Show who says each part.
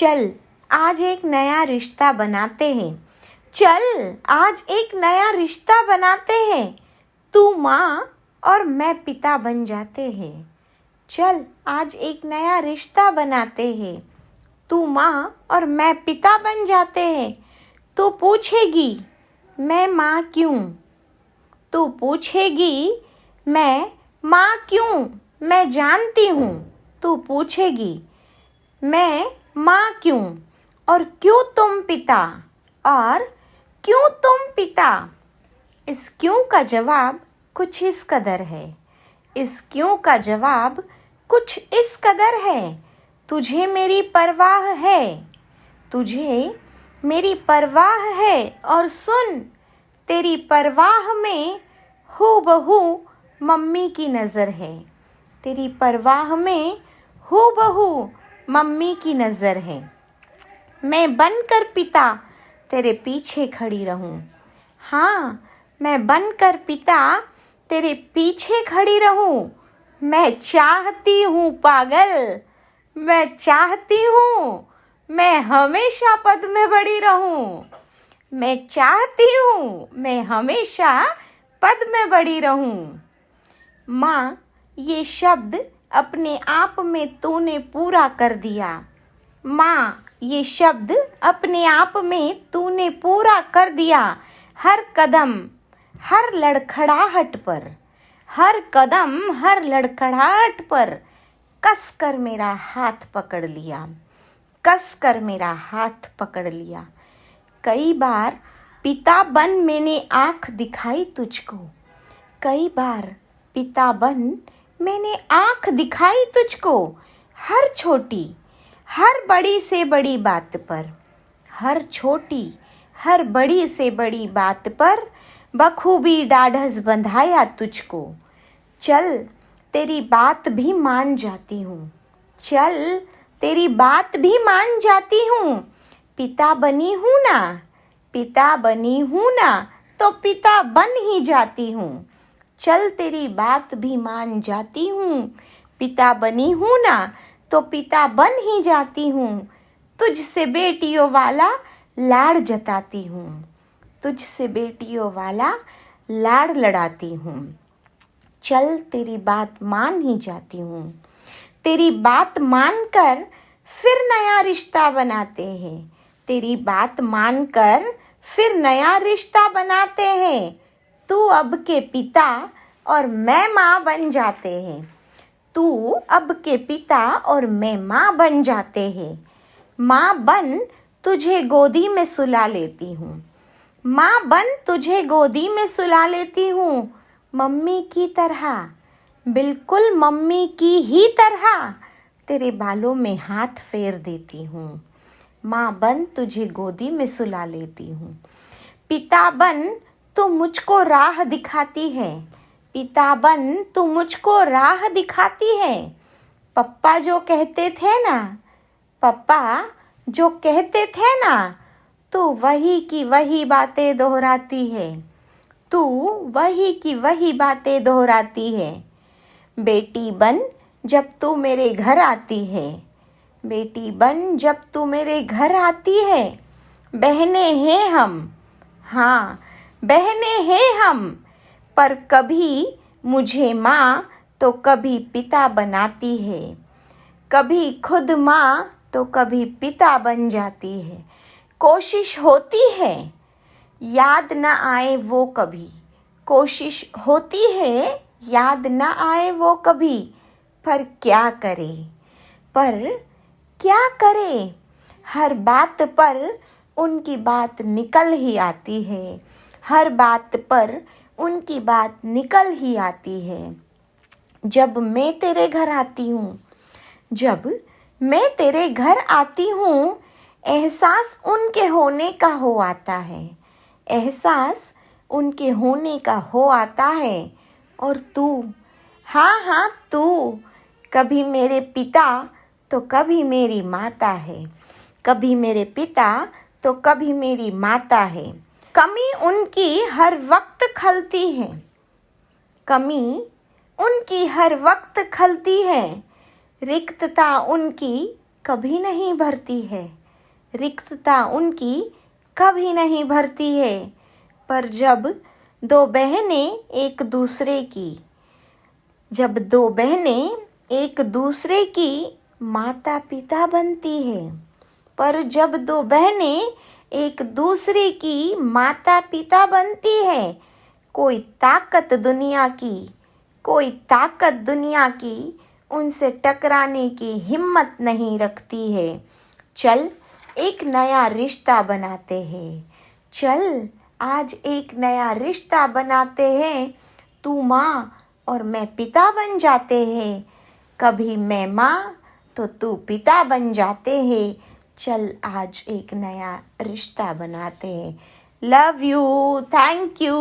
Speaker 1: चल आज एक नया रिश्ता बनाते हैं। चल आज एक नया रिश्ता बनाते हैं। तू माँ और मैं पिता बन जाते हैं। चल आज एक नया रिश्ता बनाते हैं। तू माँ और मैं पिता बन जाते हैं। तू पूछेगी मैं माँ क्यों? तू पूछेगी मैं माँ क्यों? मैं जानती हूँ। तू पूछेगी मैं माँ क्यों? और क्यों तुम पिता? और क्यों तुम पिता? इस क्यों का जवाब कुछ इस कदर है। इस क्यों का जवाब कुछ इस कदर है। तुझे मेरी परवाह है। तुझे मेरी परवाह है। और सुन तेरी परवाह में हूबहू मम्मी की नज़र है। तेरी परवाह में हूबहू मम्मी की नज़र है। मैं बनकर पिता तेरे पीछे खड़ी रहूं। हाँ, मैं बनकर पिता तेरे पीछे खड़ी रहूं। मैं चाहती हूँ पागल, मैं चाहती हूँ मैं हमेशा पद में बड़ी रहूं। मैं चाहती हूँ मैं हमेशा पद में बड़ी रहूं। माँ, ये शब्द अपने आप में तूने पूरा कर दिया। माँ, ये शब्द अपने आप में तूने पूरा कर दिया। हर कदम हर लड़खड़ाहट पर, हर कदम हर लड़खड़ाहट पर कस कर मेरा हाथ पकड़ लिया। कस कर मेरा हाथ पकड़ लिया। कई बार पिता बन मैंने आँख दिखाई तुझको। कई बार पिता बन मैंने आँख दिखाई तुझको। हर छोटी हर बड़ी से बड़ी बात पर, हर छोटी हर बड़ी से बड़ी बात पर बखूबी ढाढ़स बंधाया तुझको। चल तेरी बात भी मान जाती हूँ। चल तेरी बात भी मान जाती हूँ। पिता बनी हूँ ना, पिता बनी हूँ ना, तो पिता बन ही जाती हूँ। चल तेरी बात भी मान जाती हूँ। पिता बनी हूँ ना, तो पिता बन ही जाती हूँ। तुझसे बेटियों वाला लाड़ जताती हूँ। तुझसे बेटियों वाला लाड़ लड़ाती हूँ। चल तेरी बात मान ही जाती हूँ। तेरी बात मानकर फिर नया रिश्ता बनाते हैं। तेरी बात मानकर फिर नया रिश्ता बनाते हैं। तू अब के पिता और मैं माँ बन जाते हैं। तू अब के पिता और मैं माँ बन जाते हैं। माँ बन तुझे गोदी में सुला लेती हूँ। माँ बन तुझे गोदी में सुला लेती हूँ। मम्मी की तरह, बिल्कुल मम्मी की ही तरह तेरे बालों में हाथ फेर देती हूँ। माँ बन तुझे गोदी में सुला लेती हूँ। पिता बन तू मुझको राह दिखाती है। पिता बन तू मुझको राह दिखाती है। पप्पा जो कहते थे ना, पप्पा जो कहते थे ना, तू वही की वही बातें दोहराती है। तू वही की वही बातें दोहराती है। बेटी बन जब तू मेरे घर आती है। बेटी बन जब तू मेरे घर आती है। बहनें हैं हम, हाँ बहनें हैं हम, पर कभी मुझे माँ तो कभी पिता बनाती है। कभी खुद माँ तो कभी पिता बन जाती है। कोशिश होती है याद न आए वो कभी। कोशिश होती है याद न आए वो कभी। पर क्या करे, पर क्या करे, हर बात पर उनकी बात निकल ही आती है। हर बात पर उनकी बात निकल ही आती है। जब मैं तेरे घर आती हूँ, जब मैं तेरे घर आती हूँ, एहसास उनके होने का हो आता है। एहसास उनके होने का हो आता है। और तू, हाँ हाँ तू, कभी मेरे पिता तो कभी मेरी माता है। कभी मेरे पिता तो कभी मेरी माता है। कमी उनकी हर वक्त खलती है। कमी उनकी हर वक्त खलती है। रिक्तता उनकी कभी नहीं भरती है, रिक्तता उनकी कभी नहीं भरती है। पर जब दो बहनें एक दूसरे की माता पिता बनती है, पर जब दो बहनें एक दूसरे की माता पिता बनती है, कोई ताकत दुनिया की उनसे टकराने की हिम्मत नहीं रखती है। चल एक नया रिश्ता बनाते हैं, चल आज एक नया रिश्ता बनाते हैं। तू माँ और मैं पिता बन जाते हैं, कभी मैं माँ तो तू पिता बन जाते हैं। चल आज एक नया रिश्ता बनाते हैं। Love you, thank you.